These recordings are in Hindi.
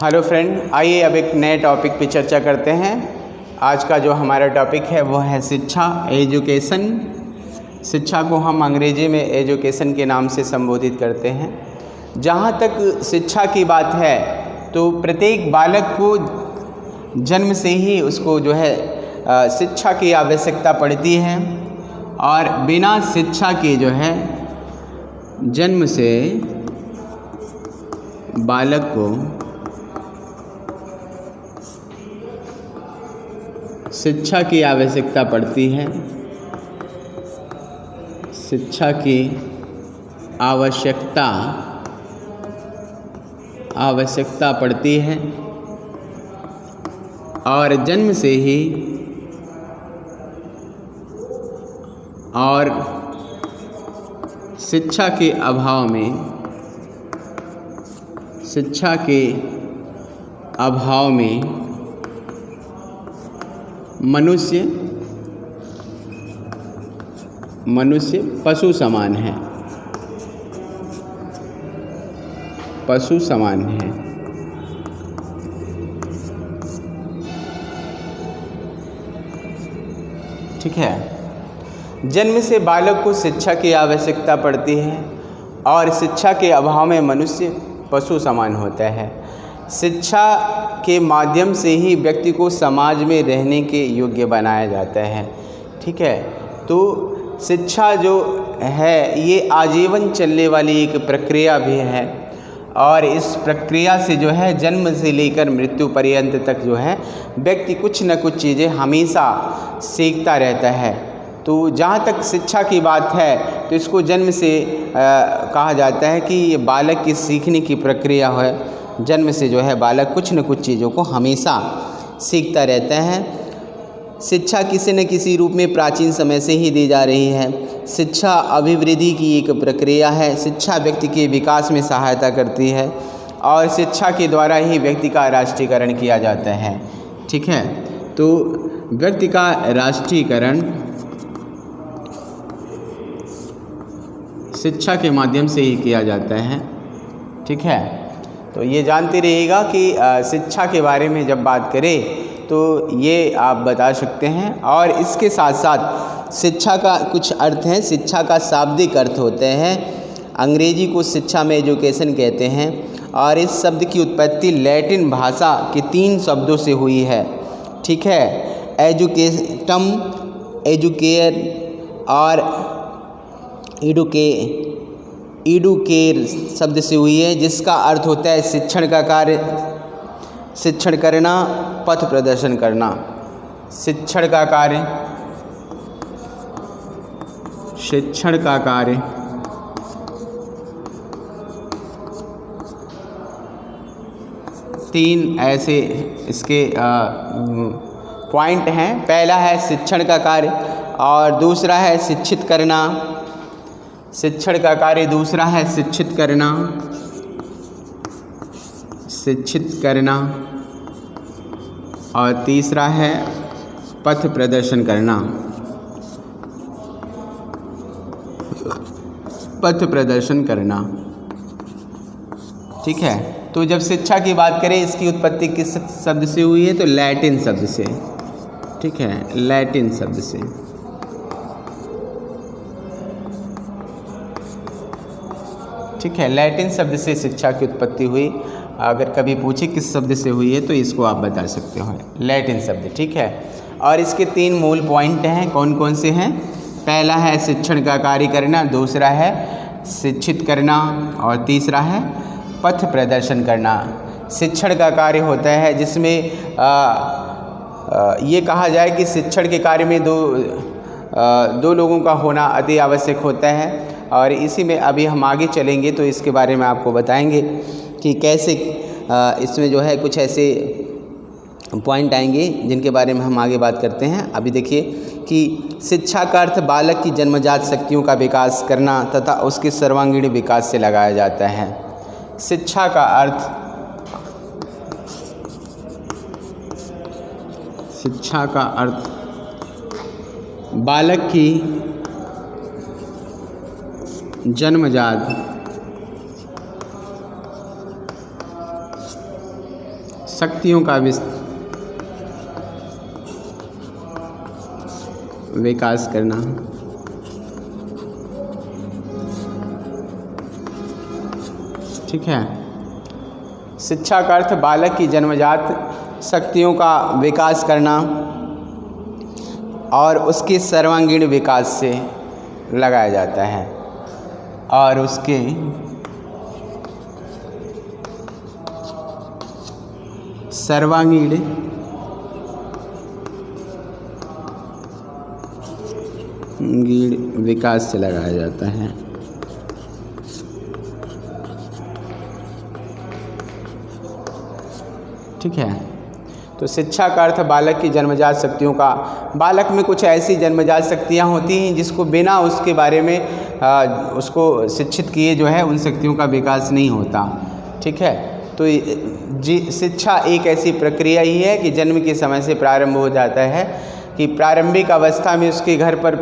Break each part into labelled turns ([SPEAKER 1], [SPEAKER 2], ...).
[SPEAKER 1] हेलो फ्रेंड, आइए अब एक नए टॉपिक पे चर्चा करते हैं। आज का जो हमारा टॉपिक है वो है शिक्षा, एजुकेशन। शिक्षा को हम अंग्रेजी में एजुकेशन के नाम से संबोधित करते हैं। जहाँ तक शिक्षा की बात है तो प्रत्येक बालक को जन्म से ही उसको जो है शिक्षा की आवश्यकता पड़ती है, और बिना शिक्षा के जो है जन्म से बालक को शिक्षा की आवश्यकता पड़ती है। शिक्षा की आवश्यकता पड़ती है, और जन्म से ही और शिक्षा के अभाव में मनुष्य पशु समान है। ठीक है। जन्म से बालक को शिक्षा की आवश्यकता पड़ती है, और शिक्षा के अभाव में मनुष्य पशु समान होता है। शिक्षा के माध्यम से ही व्यक्ति को समाज में रहने के योग्य बनाया जाता है। ठीक है। तो शिक्षा जो है ये आजीवन चलने वाली एक प्रक्रिया भी है, और इस प्रक्रिया से जो है जन्म से लेकर मृत्यु पर्यंत तक जो है व्यक्ति कुछ न कुछ चीज़ें हमेशा सीखता रहता है। तो जहाँ तक शिक्षा की बात है तो इसको जन्म से कहा जाता है कि ये बालक की सीखने की प्रक्रिया है। जन्म से जो है बालक कुछ न कुछ चीज़ों को हमेशा सीखता रहता है। शिक्षा किसी न किसी रूप में प्राचीन समय से ही दी जा रही है। शिक्षा अभिवृद्धि की एक प्रक्रिया है। शिक्षा व्यक्ति के विकास में सहायता करती है, और शिक्षा के द्वारा ही व्यक्ति का राष्ट्रीयकरण किया जाता है। ठीक है। तो व्यक्ति का राष्ट्रीयकरण शिक्षा के माध्यम से ही किया जाता है। ठीक है। तो ये जानते रहिएगा कि शिक्षा के बारे में जब बात करें तो ये आप बता सकते हैं। और इसके साथ साथ शिक्षा का कुछ अर्थ हैं। शिक्षा का शाब्दिक अर्थ होते हैं। अंग्रेजी को शिक्षा में एजुकेशन कहते हैं, और इस शब्द की उत्पत्ति लैटिन भाषा के 3 शब्दों से हुई है। ठीक है। एजुकेटम, एजुकेयर और एडुकेर शब्द से हुई है, जिसका अर्थ होता है शिक्षण का कार्य, शिक्षण करना, पथ प्रदर्शन करना। शिक्षण का कार्य 3 ऐसे इसके पॉइंट हैं। पहला है शिक्षण का कार्य, और दूसरा है शिक्षित करना। शिक्षण का कार्य दूसरा है शिक्षित करना, और तीसरा है पथ प्रदर्शन करना। ठीक है। तो जब शिक्षा की बात करें, इसकी उत्पत्ति किस शब्द से हुई है तो लैटिन शब्द से। ठीक है, लैटिन शब्द से। ठीक है। लैटिन शब्द से शिक्षा की उत्पत्ति हुई। अगर कभी पूछे किस शब्द से हुई है तो इसको आप बता सकते हो, लैटिन शब्द। ठीक है। और इसके 3 मूल पॉइंट हैं। कौन कौन से हैं? पहला है शिक्षण का कार्य करना, दूसरा है शिक्षित करना, और तीसरा है पथ प्रदर्शन करना। शिक्षण का कार्य होता है जिसमें ये कहा जाए कि शिक्षण के कार्य में दो लोगों का होना अति आवश्यक होता है, और इसी में अभी हम आगे चलेंगे तो इसके बारे में आपको बताएंगे कि कैसे इसमें जो है कुछ ऐसे पॉइंट आएंगे जिनके बारे में हम आगे बात करते हैं। अभी देखिए कि शिक्षा का अर्थ बालक की जन्मजात शक्तियों का विकास करना तथा उसके सर्वांगीण विकास से लगाया जाता है। शिक्षा का अर्थ बालक की जन्मजात शक्तियों का विकास करना। ठीक है। शिक्षा का अर्थ बालक की जन्मजात शक्तियों का विकास करना और उसके सर्वांगीण विकास से लगाया जाता है और उसके सर्वांगीण विकास से लगाया जाता है। ठीक है। तो शिक्षा का अर्थ बालक की जन्मजात शक्तियों का, बालक में कुछ ऐसी जन्मजात शक्तियाँ होती हैं जिसको बिना उसके बारे में उसको शिक्षित किए जो है उन शक्तियों का विकास नहीं होता। ठीक है। तो शिक्षा एक ऐसी प्रक्रिया ही है कि जन्म के समय से प्रारंभ हो जाता है कि प्रारंभिक अवस्था में उसके घर पर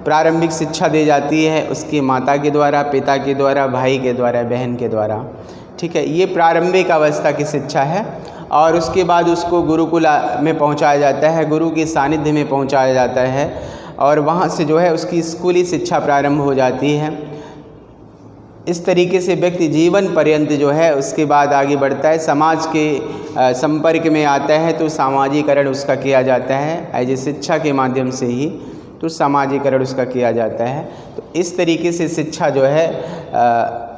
[SPEAKER 1] प्रारंभिक शिक्षा दी जाती है उसकी माता के द्वारा, पिता के द्वारा, भाई के द्वारा, बहन के द्वारा। ठीक है। ये प्रारंभिक अवस्था की शिक्षा है और उसके बाद उसको गुरुकुल में पहुंचाया जाता है, गुरु के सानिध्य में पहुंचाया जाता है और वहां से जो है उसकी स्कूली शिक्षा प्रारंभ हो जाती है। इस तरीके से व्यक्ति जीवन पर्यंत जो है उसके बाद आगे बढ़ता है, समाज के संपर्क में आता है तो सामाजिकरण उसका किया जाता है। एज शिक्षा के माध्यम से ही तो सामाजिकरण उसका किया जाता है। तो इस तरीके से शिक्षा जो है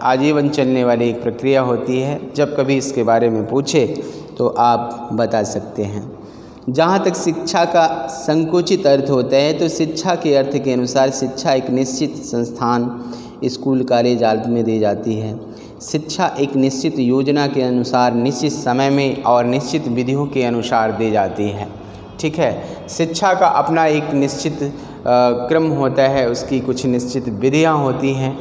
[SPEAKER 1] आजीवन चलने वाली एक प्रक्रिया होती है। जब कभी इसके बारे में पूछे तो आप बता सकते हैं। जहाँ तक शिक्षा का संकुचित अर्थ होता है तो शिक्षा के अर्थ के अनुसार शिक्षा एक निश्चित संस्थान, स्कूल, कॉलेज आदि में दी जाती है। शिक्षा एक निश्चित योजना के अनुसार, निश्चित समय में और निश्चित विधियों के अनुसार दी जाती है। ठीक है। शिक्षा का अपना एक निश्चित क्रम होता है, उसकी कुछ निश्चित विधियाँ होती हैं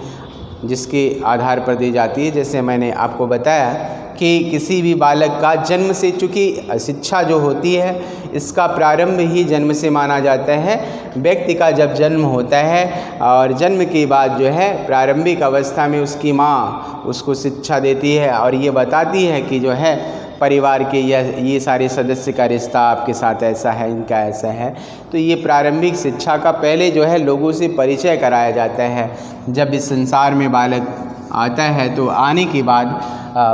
[SPEAKER 1] जिसके आधार पर दी जाती है। जैसे मैंने आपको बताया कि किसी भी बालक का जन्म से, चूँकि शिक्षा जो होती है इसका प्रारंभ ही जन्म से माना जाता है। व्यक्ति का जब जन्म होता है और जन्म के बाद जो है प्रारंभिक अवस्था में उसकी माँ उसको शिक्षा देती है और ये बताती है कि जो है परिवार के ये सारे सदस्य का रिश्ता आपके साथ ऐसा है, इनका ऐसा है। तो ये प्रारंभिक शिक्षा का पहले जो है लोगों से परिचय कराया जाता है। जब इस संसार में बालक आता है तो आने के बाद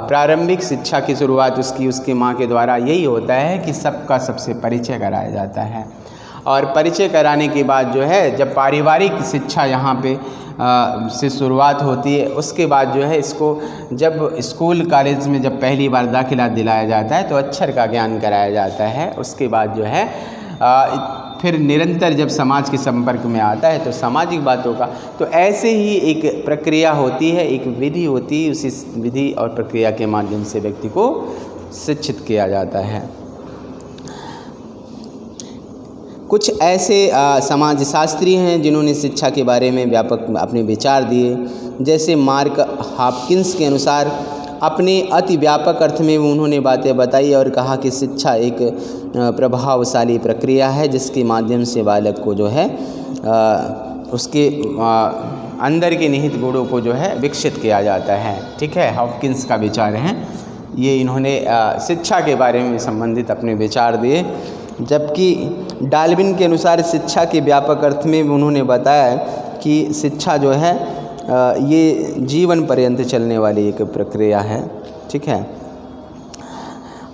[SPEAKER 1] प्रारंभिक शिक्षा की शुरुआत उसकी माँ के द्वारा यही होता है कि सबका सबसे परिचय कराया जाता है और परिचय कराने के बाद जो है जब पारिवारिक शिक्षा यहाँ पे से शुरुआत होती है, उसके बाद जो है इसको जब स्कूल कॉलेज में जब पहली बार दाखिला दिलाया जाता है तो अक्षर का ज्ञान कराया जाता है। उसके बाद जो है फिर निरंतर जब समाज के संपर्क में आता है तो सामाजिक बातों का, तो ऐसे ही एक प्रक्रिया होती है, एक विधि होती है। उसी विधि और प्रक्रिया के माध्यम से व्यक्ति को शिक्षित किया जाता है। कुछ ऐसे समाजशास्त्री हैं जिन्होंने शिक्षा के बारे में व्यापक अपने विचार दिए। जैसे मार्क हॉपकिंस के अनुसार अपने अति व्यापक अर्थ में उन्होंने बातें बताई और कहा कि शिक्षा एक प्रभावशाली प्रक्रिया है जिसके माध्यम से बालक को जो है उसके अंदर के निहित गुणों को जो है विकसित किया जाता है। ठीक है। हॉपकिंस का विचार है ये, इन्होंने शिक्षा के बारे में संबंधित अपने विचार दिए। जबकि डाल्विन के अनुसार शिक्षा के व्यापक अर्थ में उन्होंने बताया कि शिक्षा जो है ये जीवन पर्यंत चलने वाली एक प्रक्रिया है। ठीक है।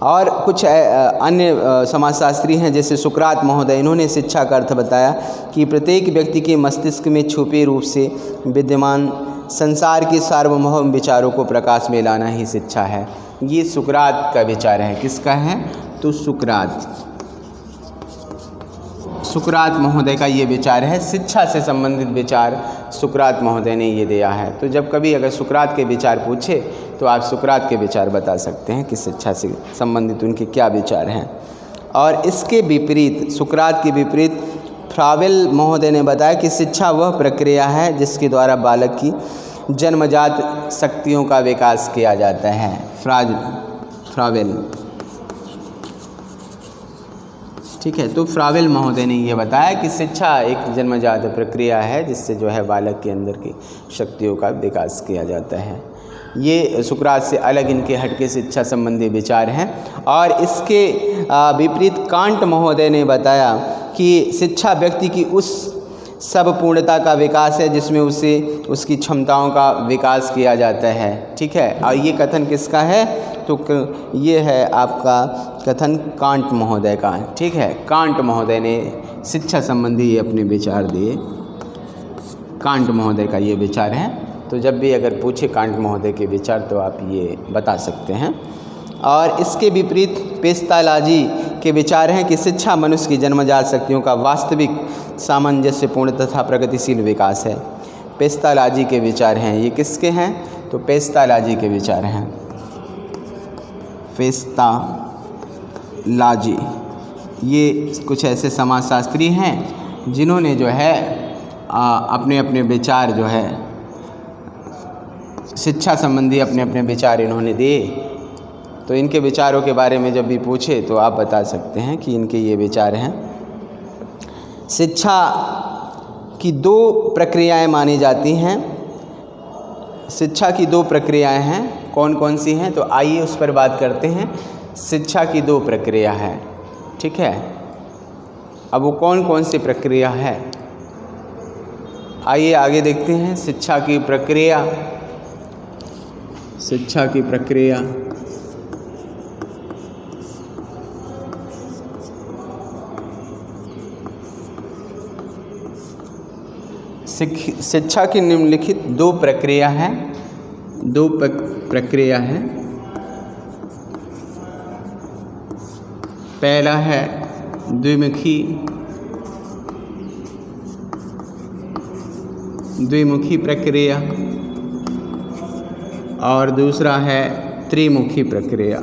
[SPEAKER 1] और कुछ अन्य समाजशास्त्री हैं जैसे सुकरात महोदय, इन्होंने शिक्षा का अर्थ बताया कि प्रत्येक व्यक्ति के मस्तिष्क में छुपे रूप से विद्यमान संसार के सार्वभौम विचारों को प्रकाश में लाना ही शिक्षा है। ये सुकरात का विचार है। किसका है? तो सुकरात महोदय का ये विचार है। शिक्षा से संबंधित विचार सुकरात महोदय ने ये दिया है। तो जब कभी अगर सुकरात के विचार पूछे तो आप सुकरात के विचार बता सकते हैं कि शिक्षा से संबंधित उनके क्या विचार हैं। और इसके विपरीत, सुकरात के विपरीत फ्रावेल महोदय ने बताया कि शिक्षा वह प्रक्रिया है जिसके द्वारा बालक की जन्मजात शक्तियों का विकास किया जाता है। फ्रावेल, ठीक है। तो फ्रावेल महोदय ने ये बताया कि शिक्षा एक जन्मजात प्रक्रिया है जिससे जो है बालक के अंदर की शक्तियों का विकास किया जाता है। ये सुकरात से अलग इनके हटके शिक्षा संबंधी विचार हैं। और इसके विपरीत कांट महोदय ने बताया कि शिक्षा व्यक्ति की उस सब पूर्णता का विकास है जिसमें उसे उसकी क्षमताओं का विकास किया जाता है। ठीक है, और ये कथन किसका है? तो ये है आपका कथन कांट महोदय का। ठीक है, कांट महोदय ने शिक्षा संबंधी ये अपने विचार दिए। कांट महोदय का ये विचार है। तो जब भी अगर पूछे कांट महोदय के विचार तो आप ये बता सकते हैं। और इसके विपरीत पेस्तालाजी के विचार हैं कि शिक्षा मनुष्य की जन्मजात शक्तियों का वास्तविक सामंजस्यपूर्ण तथा प्रगतिशील विकास है। पेस्तालाजी के विचार हैं। ये किसके हैं? तो पेस्तालाजी के विचार हैं। पेस्तालाजी ये कुछ ऐसे समाजशास्त्री हैं जिन्होंने जो है अपने अपने विचार जो है शिक्षा संबंधी अपने अपने विचार इन्होंने दिए। तो इनके विचारों के बारे में जब भी पूछे तो आप बता सकते हैं कि इनके ये विचार हैं। शिक्षा की दो प्रक्रियाएं मानी जाती हैं। शिक्षा की दो प्रक्रियाएं हैं, कौन कौन सी हैं? तो आइए उस पर बात करते हैं। शिक्षा की दो प्रक्रिया है। ठीक है, अब वो कौन कौन सी प्रक्रिया है आइए आगे देखते हैं। शिक्षा की प्रक्रिया, शिक्षा की प्रक्रिया शिक्षा की निम्नलिखित दो प्रक्रिया हैं। दो प्रक्रिया है। पहला है द्विमुखी प्रक्रिया और दूसरा है त्रिमुखी प्रक्रिया।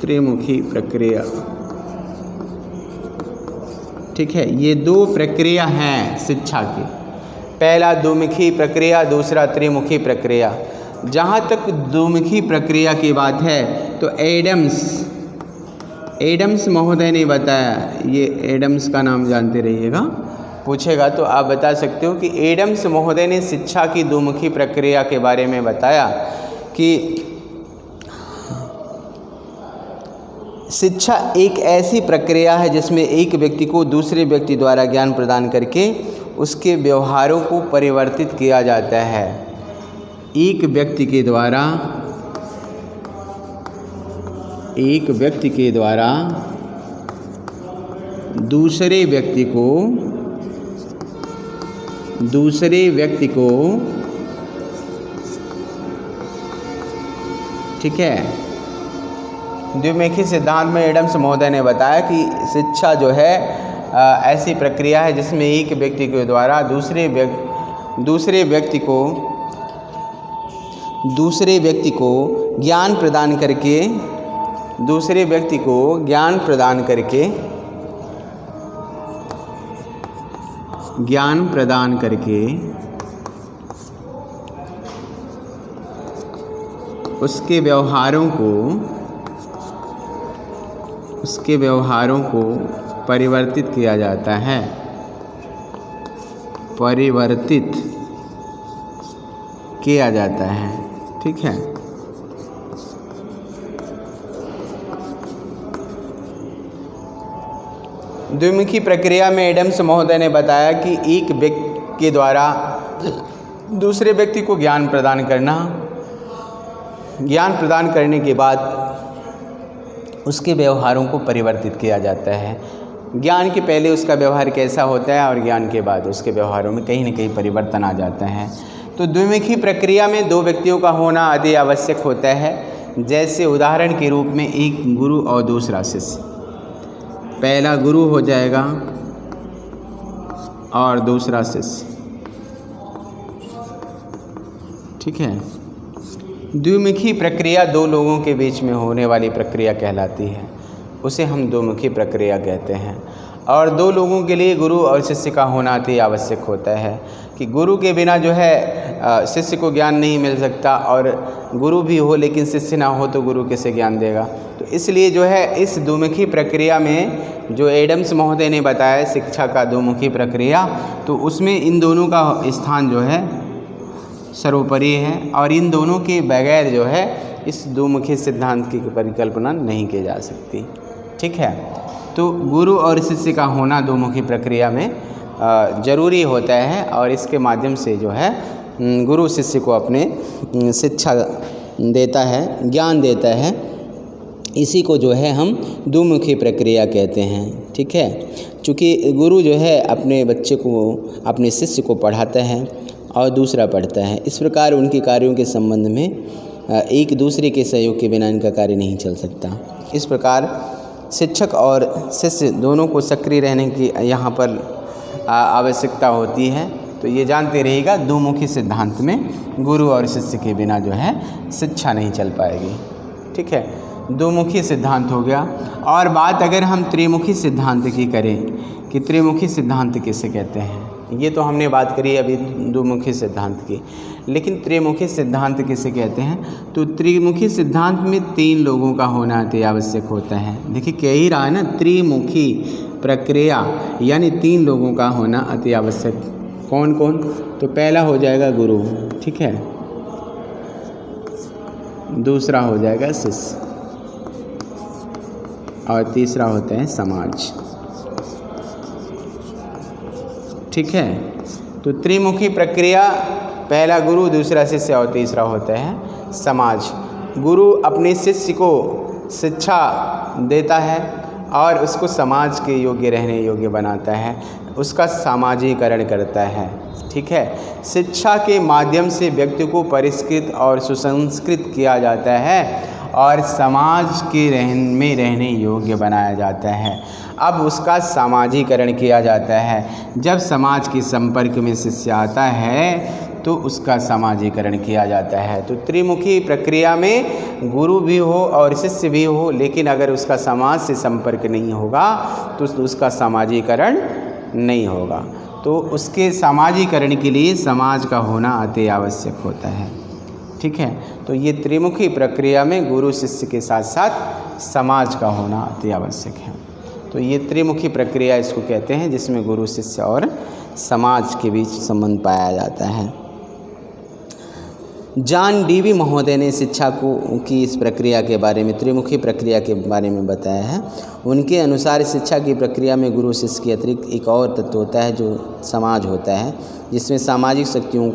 [SPEAKER 1] त्रिमुखी प्रक्रिया। ठीक है, ये दो प्रक्रिया हैं शिक्षा की। पहला द्विमुखी प्रक्रिया, दूसरा त्रिमुखी प्रक्रिया। जहाँ तक द्विमुखी प्रक्रिया की बात है तो एडम्स महोदय ने बताया, ये एडम्स का नाम जानते रहिएगा, पूछेगा तो आप बता सकते हो कि एडम्स महोदय ने शिक्षा की द्विमुखी प्रक्रिया के बारे में बताया कि शिक्षा एक ऐसी प्रक्रिया है जिसमें एक व्यक्ति को दूसरे व्यक्ति द्वारा ज्ञान प्रदान करके उसके व्यवहारों को परिवर्तित किया जाता है। एक व्यक्ति के द्वारा दूसरे व्यक्ति को ठीक है, द्विमुखी सिद्धांत में एडम्स महोदय ने बताया कि शिक्षा जो है ऐसी प्रक्रिया है जिसमें एक व्यक्ति के द्वारा दूसरे व्यक्ति को ज्ञान प्रदान करके उसके व्यवहारों को परिवर्तित किया जाता है। ठीक है, द्विमुखी प्रक्रिया में एडम्स महोदय ने बताया कि एक व्यक्ति के द्वारा दूसरे व्यक्ति को ज्ञान प्रदान करने के बाद उसके व्यवहारों को परिवर्तित किया जाता है। ज्ञान के पहले उसका व्यवहार कैसा होता है और ज्ञान के बाद उसके व्यवहारों में कहीं न कहीं परिवर्तन आ जाता है। तो द्विमुखी प्रक्रिया में दो व्यक्तियों का होना अति आवश्यक होता है। जैसे उदाहरण के रूप में एक गुरु और दूसरा शिष्य। पहला गुरु हो जाएगा और दूसरा शिष्य। ठीक है, द्विमुखी प्रक्रिया दो लोगों के बीच में होने वाली प्रक्रिया कहलाती है, उसे हम द्विमुखी प्रक्रिया कहते हैं। और दो लोगों के लिए गुरु और शिष्य का होना अति आवश्यक होता है कि गुरु के बिना जो है शिष्य को ज्ञान नहीं मिल सकता, और गुरु भी हो लेकिन शिष्य ना हो तो गुरु कैसे ज्ञान देगा। तो इसलिए जो है इस द्विमुखी प्रक्रिया में जो एडम्स महोदय ने बताया शिक्षा का द्विमुखी प्रक्रिया, तो उसमें इन दोनों का स्थान जो है सर्वोपरि है और इन दोनों के बगैर जो है इस दोमुखी सिद्धांत की परिकल्पना नहीं की जा सकती। ठीक है, तो गुरु और शिष्य का होना दोमुखी प्रक्रिया में ज़रूरी होता है और इसके माध्यम से जो है गुरु शिष्य को अपने शिक्षा देता है, ज्ञान देता है। इसी को जो है हम दोमुखी प्रक्रिया कहते हैं। ठीक है, चूँकि गुरु जो है अपने बच्चे को, अपने शिष्य को पढ़ाता है और दूसरा पढ़ता है। इस प्रकार उनके कार्यों के संबंध में एक दूसरे के सहयोग के बिना इनका कार्य नहीं चल सकता। इस प्रकार शिक्षक और शिष्य दोनों को सक्रिय रहने की यहाँ पर आवश्यकता होती है। तो ये जानते रहिएगा, दोमुखी सिद्धांत में गुरु और शिष्य के बिना जो है शिक्षा नहीं चल पाएगी। ठीक है, दोमुखी सिद्धांत हो गया। और बात अगर हम त्रिमुखी सिद्धांत की करें कि त्रिमुखी सिद्धांत किसे कहते हैं, ये तो हमने बात करी अभी दोमुखी सिद्धांत की, लेकिन त्रिमुखी सिद्धांत किसे कहते हैं? तो त्रिमुखी सिद्धांत में 3 लोगों का होना अति आवश्यक होता है। देखिए कह ही रहा है ना, त्रिमुखी प्रक्रिया यानी 3 लोगों का होना अति आवश्यक। कौन कौन? तो पहला हो जाएगा गुरु, ठीक है, दूसरा हो जाएगा शिष्य और तीसरा होता है समाज। ठीक है, तो त्रिमुखी प्रक्रिया, पहला गुरु, दूसरा शिष्य और तीसरा होता है समाज। गुरु अपने शिष्य को शिक्षा देता है और उसको समाज के योग्य रहने योग्य बनाता है, उसका सामाजिकरण करता है। ठीक है, शिक्षा के माध्यम से व्यक्ति को परिष्कृत और सुसंस्कृत किया जाता है और समाज के में रहने योग्य बनाया जाता है। अब उसका सामाजिकरण किया जाता है। जब समाज के संपर्क में शिष्य आता है तो उसका सामाजिकरण किया जाता है। तो त्रिमुखी प्रक्रिया में गुरु भी हो और शिष्य भी हो, लेकिन अगर उसका समाज से संपर्क नहीं होगा तो उसका सामाजिकरण नहीं होगा। तो उसके सामाजिकरण के लिए समाज का होना अति आवश्यक होता है। ठीक है, तो ये त्रिमुखी प्रक्रिया में गुरु शिष्य के साथ साथ समाज का होना अति आवश्यक है। तो ये त्रिमुखी प्रक्रिया इसको कहते हैं, जिसमें गुरु शिष्य और समाज के बीच संबंध पाया जाता है। जॉन डीवी महोदय ने शिक्षा की इस प्रक्रिया के बारे में, त्रिमुखी प्रक्रिया के बारे में बताया है। उनके अनुसार शिक्षा की प्रक्रिया में गुरु शिष्य के अतिरिक्त एक और तत्व होता है जो समाज होता है, जिसमें सामाजिक शक्तियों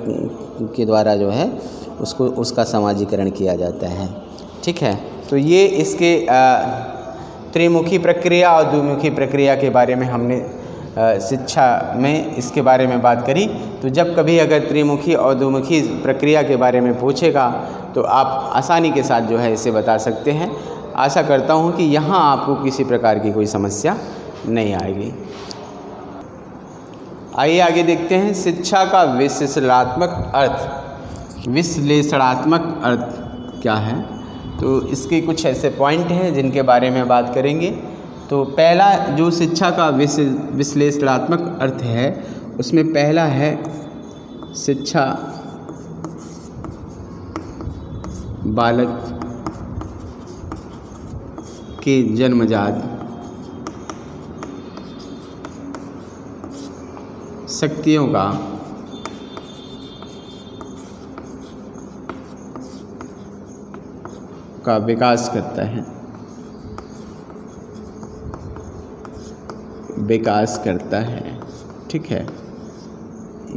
[SPEAKER 1] के द्वारा जो है उसका सामाजिकरण किया जाता है। ठीक है, तो ये इसके त्रिमुखी प्रक्रिया और द्विमुखी प्रक्रिया के बारे में हमने शिक्षा में इसके बारे में बात करी। तो जब कभी अगर त्रिमुखी और द्विमुखी प्रक्रिया के बारे में पूछेगा तो आप आसानी के साथ जो है इसे बता सकते हैं। आशा करता हूँ कि यहाँ आपको किसी प्रकार की कोई समस्या नहीं आएगी। आइए आगे देखते हैं शिक्षा का विश्लेषणात्मक अर्थ। विश्लेषणात्मक अर्थ क्या है? तो इसके कुछ ऐसे पॉइंट हैं जिनके बारे में बात करेंगे। तो पहला जो शिक्षा का विश्लेषणात्मक अर्थ है, उसमें पहला है शिक्षा बालक के जन्मजात शक्तियों का विकास करता है, विकास करता है। ठीक है,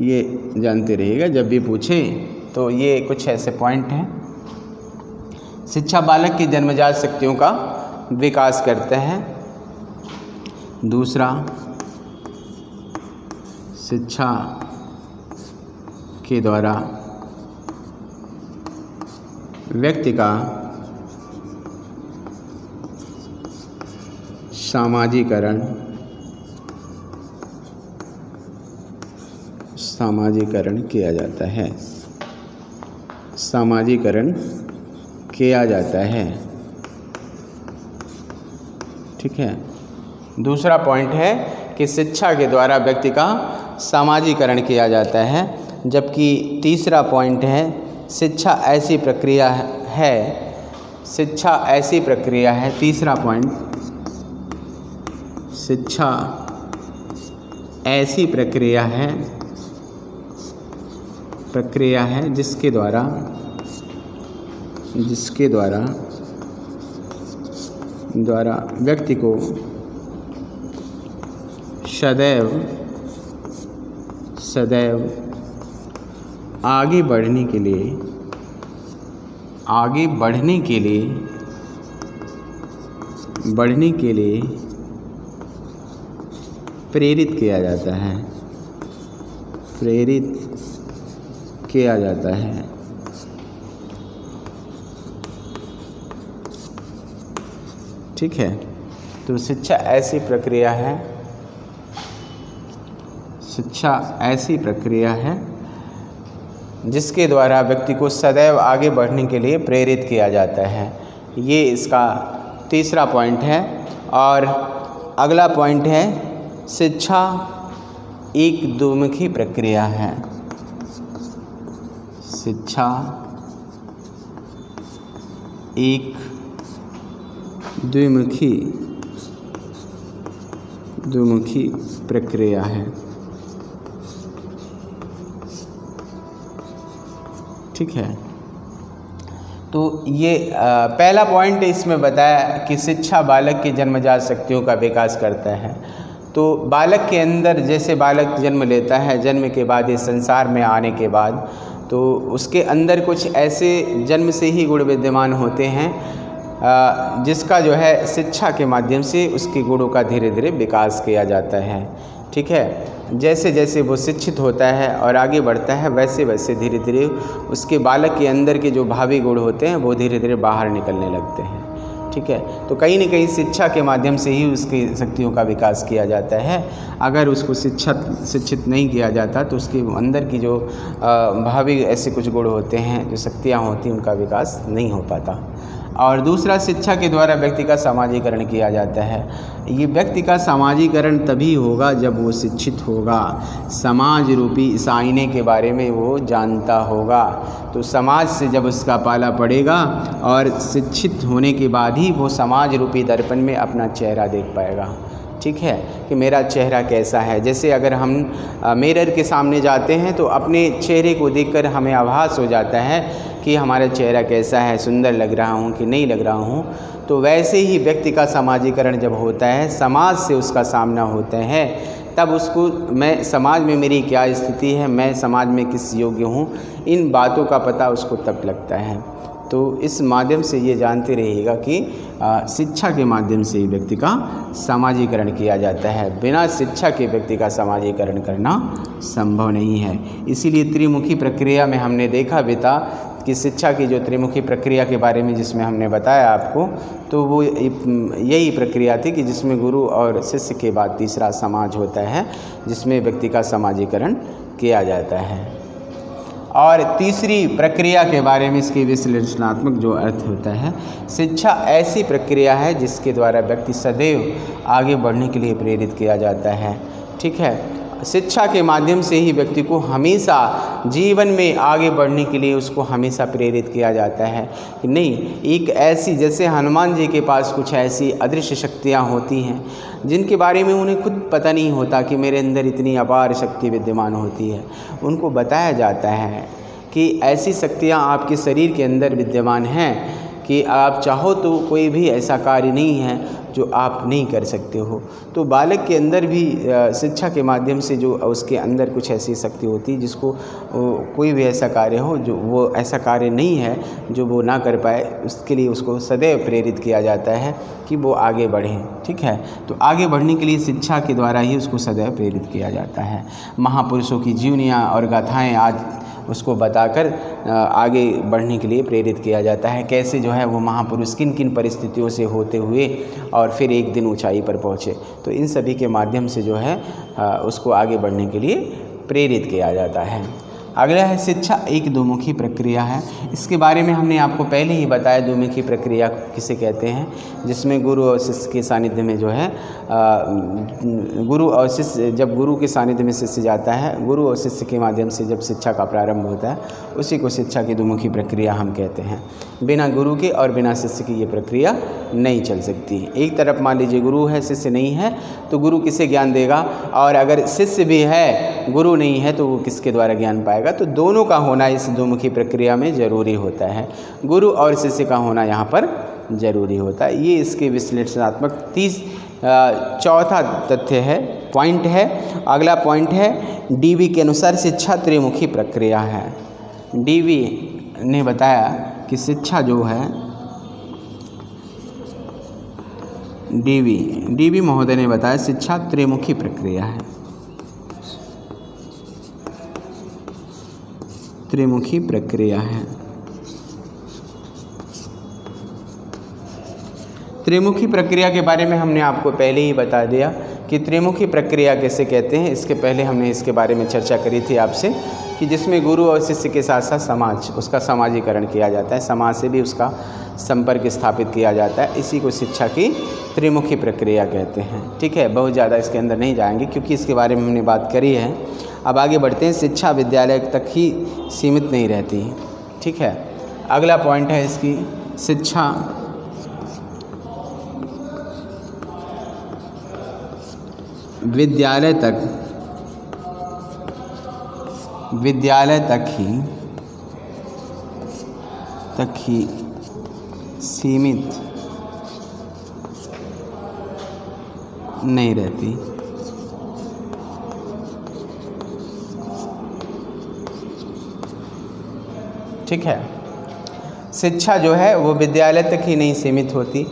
[SPEAKER 1] ये जानते रहिएगा जब भी पूछें। तो ये कुछ ऐसे पॉइंट हैं। शिक्षा बालक की जन्मजात शक्तियों का विकास करता है। दूसरा, शिक्षा के द्वारा व्यक्ति का सामाजिकरण किया जाता है। सामाजिकरण किया जाता है। ठीक है, दूसरा पॉइंट है कि शिक्षा के द्वारा व्यक्ति का सामाजिकरण किया जाता है। जबकि तीसरा पॉइंट है शिक्षा ऐसी प्रक्रिया है, शिक्षा ऐसी प्रक्रिया है। तीसरा पॉइंट, शिक्षा ऐसी प्रक्रिया है प्रक्रिया है जिसके द्वारा व्यक्ति को सदैव आगे बढ़ने के लिए प्रेरित किया जाता है। ठीक है, तो शिक्षा ऐसी प्रक्रिया है जिसके द्वारा व्यक्ति को सदैव आगे बढ़ने के लिए प्रेरित किया जाता है। ये इसका तीसरा पॉइंट है। और अगला पॉइंट है, शिक्षा एक द्विमुखी प्रक्रिया है। शिक्षा एक द्विमुखी प्रक्रिया है। ठीक है, तो ये पहला पॉइंट इसमें बताया कि शिक्षा बालक की जन्मजात शक्तियों का विकास करता है। तो बालक के अंदर, जैसे बालक जन्म लेता है, जन्म के बाद इस संसार में आने के बाद, तो उसके अंदर कुछ ऐसे जन्म से ही गुण विद्यमान होते हैं जिसका जो है शिक्षा के माध्यम से उसके गुणों का धीरे धीरे विकास किया जाता है। ठीक है, जैसे जैसे वो शिक्षित होता है और आगे बढ़ता है, वैसे वैसे धीरे धीरे उसके बालक के अंदर के जो भावी गुण होते हैं वो धीरे धीरे बाहर निकलने लगते हैं। ठीक है, तो कहीं न कहीं शिक्षा के माध्यम से ही उसकी शक्तियों का विकास किया जाता है। अगर उसको शिक्षित नहीं किया जाता तो उसके अंदर की जो भावी ऐसे कुछ गुण होते हैं, जो शक्तियाँ होती हैं, उनका विकास नहीं हो पाता। और दूसरा, शिक्षा के द्वारा व्यक्ति का समाजीकरण किया जाता है। ये व्यक्ति का समाजीकरण तभी होगा जब वो शिक्षित होगा, समाज रूपी इस आईने के बारे में वो जानता होगा। तो समाज से जब उसका पाला पड़ेगा और शिक्षित होने के बाद ही वो समाज रूपी दर्पण में अपना चेहरा देख पाएगा। ठीक है, कि मेरा चेहरा कैसा है। जैसे अगर हम मिरर के सामने जाते हैं तो अपने चेहरे को देखकर हमें आभास हो जाता है कि हमारा चेहरा कैसा है, सुंदर लग रहा हूँ कि नहीं लग रहा हूँ। तो वैसे ही व्यक्ति का समाजीकरण जब होता है, समाज से उसका सामना होता है, तब उसको मैं समाज में मेरी क्या स्थिति है, मैं समाज में किस योग्य हूँ, इन बातों का पता उसको तब लगता है। तो इस माध्यम से ये जानते रहिएगा कि शिक्षा के माध्यम से ही व्यक्ति का समाजीकरण किया जाता है। बिना शिक्षा के व्यक्ति का समाजीकरण करना संभव नहीं है। इसीलिए त्रिमुखी प्रक्रिया में हमने देखा भी था कि शिक्षा की जो त्रिमुखी प्रक्रिया के बारे में जिसमें हमने बताया आपको, तो वो यही प्रक्रिया थी कि जिसमें गुरु और शिष्य के बाद तीसरा समाज होता है, जिसमें व्यक्ति का समाजीकरण किया जाता है। और तीसरी प्रक्रिया के बारे में इसके विश्लेषणात्मक जो अर्थ होता है, शिक्षा ऐसी प्रक्रिया है जिसके द्वारा व्यक्ति सदैव आगे बढ़ने के लिए प्रेरित किया जाता है। ठीक है, शिक्षा के माध्यम से ही व्यक्ति को हमेशा जीवन में आगे बढ़ने के लिए उसको हमेशा प्रेरित किया जाता है कि नहीं, एक ऐसी, जैसे हनुमान जी के पास कुछ ऐसी अदृश्य शक्तियाँ होती हैं जिनके बारे में उन्हें खुद पता नहीं होता कि मेरे अंदर इतनी अपार शक्ति विद्यमान होती है। उनको बताया जाता है कि ऐसी शक्तियाँ आपके शरीर के अंदर विद्यमान हैं कि आप चाहो तो कोई भी ऐसा कार्य नहीं है जो आप नहीं कर सकते हो। तो बालक के अंदर भी शिक्षा के माध्यम से जो उसके अंदर कुछ ऐसी शक्ति होती है जिसको कोई भी ऐसा कार्य हो जो वो ऐसा कार्य नहीं है जो वो ना कर पाए, उसके लिए उसको सदैव प्रेरित किया जाता है कि वो आगे बढ़ें। ठीक है, तो आगे बढ़ने के लिए शिक्षा के द्वारा ही उसको सदैव प्रेरित किया जाता है। महापुरुषों की जीवनियाँ और गाथाएँ आज उसको बताकर आगे बढ़ने के लिए प्रेरित किया जाता है। कैसे जो है वो महापुरुष किन किन परिस्थितियों से होते हुए और फिर एक दिन ऊंचाई पर पहुँचे, तो इन सभी के माध्यम से जो है उसको आगे बढ़ने के लिए प्रेरित किया जाता है। अगला है शिक्षा एक द्विमुखी प्रक्रिया है। इसके बारे में हमने आपको पहले ही बताया द्विमुखी प्रक्रिया किसे कहते हैं, जिसमें गुरु और शिष्य के सानिध्य में जो है गुरु और शिष्य, जब गुरु के सानिध्य में शिष्य जाता है, गुरु और शिष्य के माध्यम से जब शिक्षा का प्रारंभ होता है, उसी को शिक्षा की द्विमुखी प्रक्रिया हम कहते हैं। बिना गुरु के और बिना शिष्य की ये प्रक्रिया नहीं चल सकती। एक तरफ मान लीजिए गुरु है, शिष्य नहीं है, तो गुरु किसे ज्ञान देगा, और अगर शिष्य भी है, गुरु नहीं है, तो वो किसके द्वारा ज्ञान पाएगा? जाएगा। तो दोनों का होना इस दोमुखी प्रक्रिया में ज़रूरी होता है, गुरु और शिष्य का होना यहाँ पर ज़रूरी होता है। ये इसके विश्लेषणात्मक चौथा तथ्य है, पॉइंट है। अगला पॉइंट है डीवी के अनुसार शिक्षा त्रिमुखी प्रक्रिया है। डीवी ने बताया कि शिक्षा जो है, डीवी महोदय ने बताया शिक्षा त्रिमुखी प्रक्रिया है, त्रिमुखी प्रक्रिया है। त्रिमुखी प्रक्रिया के बारे में हमने आपको पहले ही बता दिया कि त्रिमुखी प्रक्रिया कैसे कहते हैं। इसके पहले हमने इसके बारे में चर्चा करी थी आपसे कि जिसमें गुरु और शिष्य के साथ साथ समाज, उसका समाजीकरण किया जाता है, समाज से भी उसका संपर्क स्थापित किया जाता है। इसी को शिक्षा की त्रिमुखी प्रक्रिया कहते हैं। ठीक है, बहुत ज़्यादा इसके अंदर नहीं जाएंगे क्योंकि इसके बारे में हमने बात करी है। अब आगे बढ़ते हैं। शिक्षा विद्यालय तक ही सीमित नहीं रहती। ठीक है, अगला पॉइंट है इसकी, शिक्षा विद्यालय तक ही सीमित नहीं रहती। ठीक है, शिक्षा जो है वो विद्यालय तक ही नहीं सीमित होती।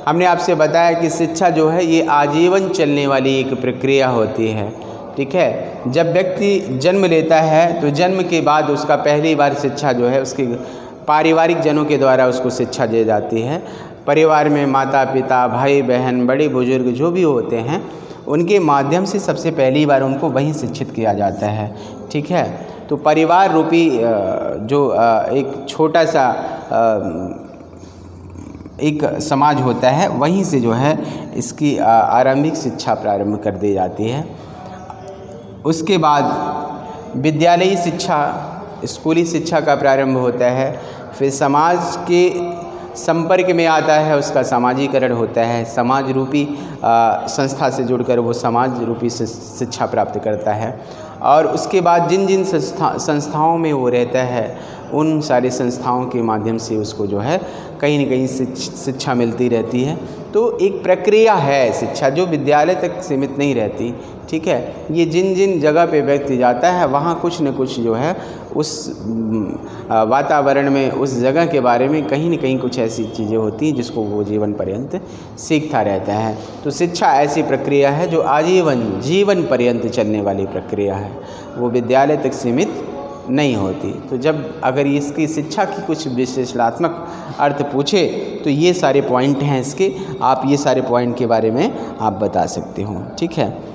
[SPEAKER 1] हमने आपसे बताया कि शिक्षा जो है ये आजीवन चलने वाली एक प्रक्रिया होती है। ठीक है, जब व्यक्ति जन्म लेता है तो जन्म के बाद उसका पहली बार शिक्षा जो है उसके पारिवारिक जनों के द्वारा उसको शिक्षा दी जाती है। परिवार में माता पिता, भाई बहन, बड़े बुजुर्ग जो भी होते हैं उनके माध्यम से सबसे पहली बार उनको वहीं शिक्षित किया जाता है। ठीक है, तो परिवार रूपी जो एक छोटा सा एक समाज होता है, वहीं से जो है इसकी आरंभिक शिक्षा प्रारंभ कर दी जाती है। उसके बाद विद्यालयी शिक्षा, स्कूली शिक्षा का प्रारंभ होता है। फिर समाज के संपर्क में आता है, उसका समाजीकरण होता है। समाज रूपी संस्था से जुड़कर वो समाज रूपी शिक्षा प्राप्त करता है। और उसके बाद जिन जिन संस्थाओं में वो रहता है उन सारी संस्थाओं के माध्यम से उसको जो है कहीं न कहीं शिक्षा मिलती रहती है। तो एक प्रक्रिया है शिक्षा जो विद्यालय तक सीमित नहीं रहती। ठीक है, ये जिन जिन जगह पे व्यक्ति जाता है वहाँ कुछ न कुछ जो है उस वातावरण में, उस जगह के बारे में कहीं न कहीं कुछ ऐसी चीज़ें होती हैं जिसको वो जीवन पर्यंत सीखता रहता है। तो शिक्षा ऐसी प्रक्रिया है जो आजीवन जीवन पर्यंत चलने वाली प्रक्रिया है, वो विद्यालय तक सीमित नहीं होती। तो जब अगर इसकी शिक्षा की कुछ विश्लेषणात्मक अर्थ पूछे तो ये सारे पॉइंट हैं इसके, आप ये सारे पॉइंट के बारे में आप बता सकते हो। ठीक है,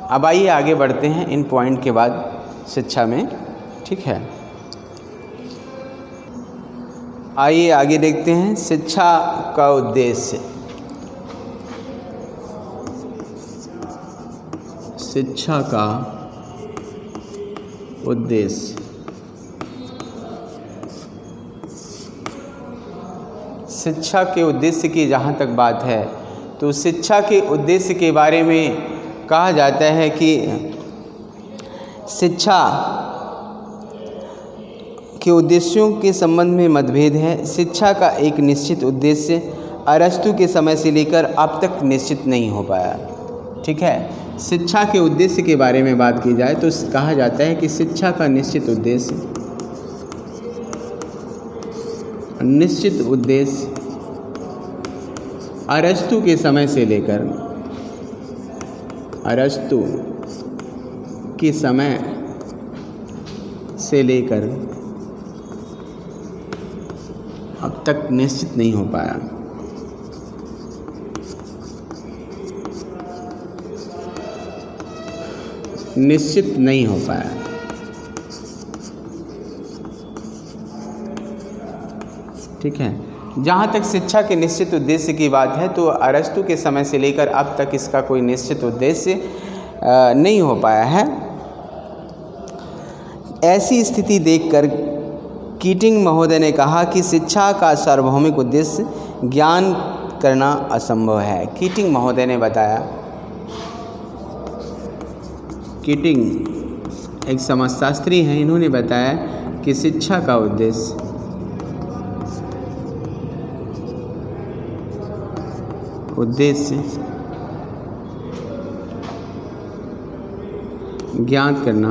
[SPEAKER 1] अब आइए आगे बढ़ते हैं इन पॉइंट के बाद शिक्षा में। ठीक है, आइए आगे देखते हैं शिक्षा का उद्देश्य। शिक्षा का उद्देश्य, शिक्षा के उद्देश्य की जहाँ तक बात है तो शिक्षा के उद्देश्य के बारे में कहा जाता है कि शिक्षा के उद्देश्यों के संबंध में मतभेद है। शिक्षा का एक निश्चित उद्देश्य अरस्तु के समय से लेकर अब तक निश्चित नहीं हो पाया। ठीक है, शिक्षा के उद्देश्य के बारे में बात की जाए तो कहा जाता है कि शिक्षा का निश्चित उद्देश्य अरस्तु के समय से लेकर अब तक निश्चित नहीं हो पाया। ठीक है, जहाँ तक शिक्षा के निश्चित उद्देश्य की बात है तो अरस्तु के समय से लेकर अब तक इसका कोई निश्चित उद्देश्य नहीं हो पाया है। ऐसी स्थिति देखकर कीटिंग महोदय ने कहा कि शिक्षा का सार्वभौमिक उद्देश्य ज्ञान करना असंभव है। कीटिंग महोदय ने बताया कीटिंग एक समाजशास्त्री हैं, इन्होंने बताया कि शिक्षा का उद्देश्य ज्ञात करना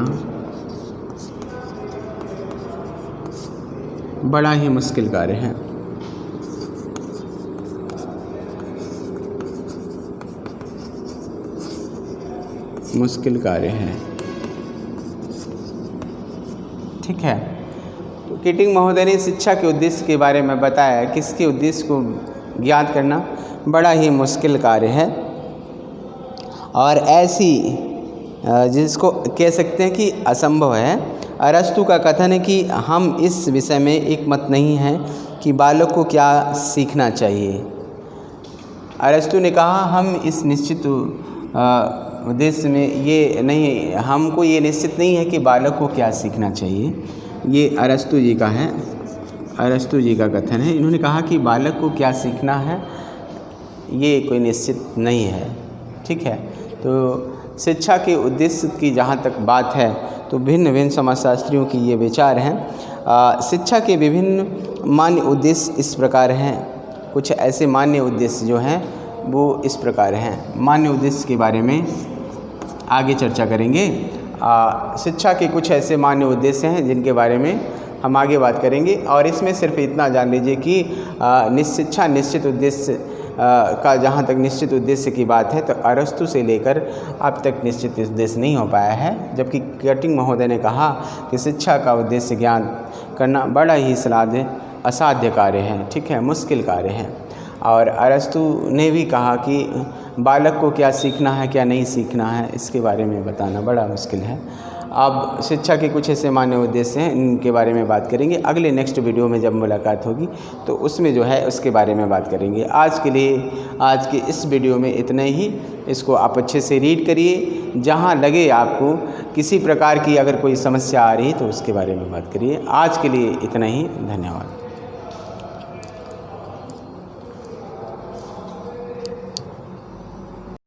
[SPEAKER 1] बड़ा ही मुश्किल कार्य है। ठीक है। तो कीटिंग महोदय ने शिक्षा के उद्देश्य के बारे में बताया कि इसके उद्देश्य को ज्ञात करना बड़ा ही मुश्किल कार्य है और ऐसी जिसको कह सकते हैं कि असंभव है। अरस्तु का कथन है कि हम इस विषय में एक मत नहीं हैं कि बालक को क्या सीखना चाहिए। अरस्तु ने कहा हम इस निश्चित उद्देश्य में ये नहीं, हमको ये निश्चित नहीं है कि बालक को क्या सीखना चाहिए। ये अरस्तु जी का है, अरस्तु जी का कथन है। इन्होंने कहा कि बालक को क्या सीखना है ये कोई निश्चित नहीं है। ठीक है। तो शिक्षा के उद्देश्य की जहाँ तक बात है तो भिन्न भिन्न समाजशास्त्रियों की ये विचार हैं। शिक्षा के विभिन्न मान्य उद्देश्य इस प्रकार हैं। कुछ ऐसे मान्य उद्देश्य जो हैं वो इस प्रकार हैं। मान्य उद्देश्य के बारे में आगे चर्चा करेंगे। शिक्षा के कुछ ऐसे मान्य उद्देश्य हैं जिनके बारे में हम आगे बात करेंगे और इसमें सिर्फ इतना जान लीजिए कि शिक्षा निश्चित उद्देश्य का जहाँ तक निश्चित उद्देश्य की बात है तो अरस्तु से लेकर अब तक निश्चित उद्देश्य नहीं हो पाया है। जबकि कीटिंग महोदय ने कहा कि शिक्षा का उद्देश्य ज्ञान करना बड़ा ही असाध्य कार्य है। ठीक है, मुश्किल कार्य है। और अरस्तु ने भी कहा कि बालक को क्या सीखना है क्या नहीं सीखना है इसके बारे में बताना बड़ा मुश्किल है। अब शिक्षा के कुछ ऐसे मान्य उद्देश्य हैं, इनके बारे में बात करेंगे अगले नेक्स्ट वीडियो में जब मुलाकात होगी तो उसमें जो है उसके बारे में बात करेंगे। आज के लिए आज के इस वीडियो में इतना ही। इसको आप अच्छे से रीड करिए, जहाँ लगे आपको किसी प्रकार की अगर कोई समस्या आ रही तो उसके बारे में बात करिए। आज के लिए इतना ही, धन्यवाद।